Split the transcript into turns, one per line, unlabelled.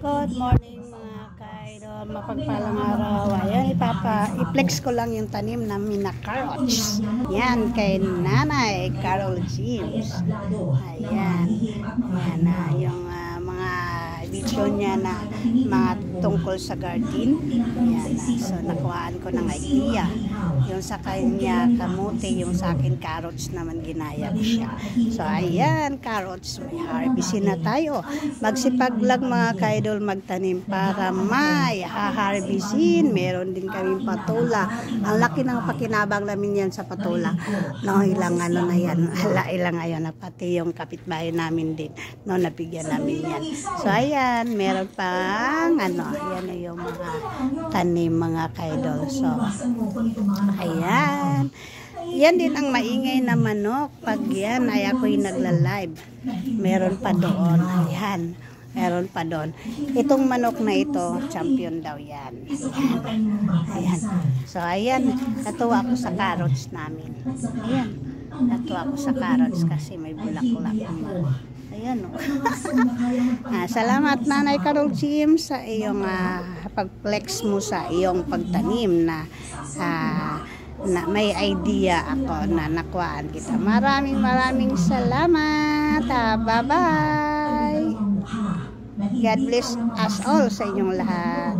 Good morning mga ka-idol, mapagpalang araw. Ayan, i-flex ko lang yung tanim namin na carrots. Yan, kay Nanay Carol James. Ayan, yan na yung mga video niya na mga tungkol sa garden. Ayan, so nakuhaan ko ng idea. Yung sa kanya kamote, yung sa akin carrots naman ginaya ko siya. So ayan, carrots, may harvestin na tayo. Magsipag lang mga ka-idol magtanim para may haharvestin. Meron din kaming patula. Ang laki ng pakinabang namin yan sa patula. No, ilang ano na yan, ilang ayon na pati yung kapitbahay namin din. No, nabigyan namin yan. So ayan, meron pang ano, yan na yung mga tanim mga ka-idol. So ayan. Yan din ang maingay na manok. Pag yan ay ako'y nagla-live. Meron pa doon. Ayan. Meron pa doon. Itong manok na ito, champion daw yan. Ayan. So ayan. Natuwa ako sa carrots namin. Ayan. Natuwa ako sa carrots kasi may bulak-bulak. Ayan o. Salamat Nanay Carol James sa iyong pag-flex mo sa iyong pagtanim na may idea ako na nakuhaan kita. Maraming salamat. Bye-bye. God bless us all sa inyong lahat.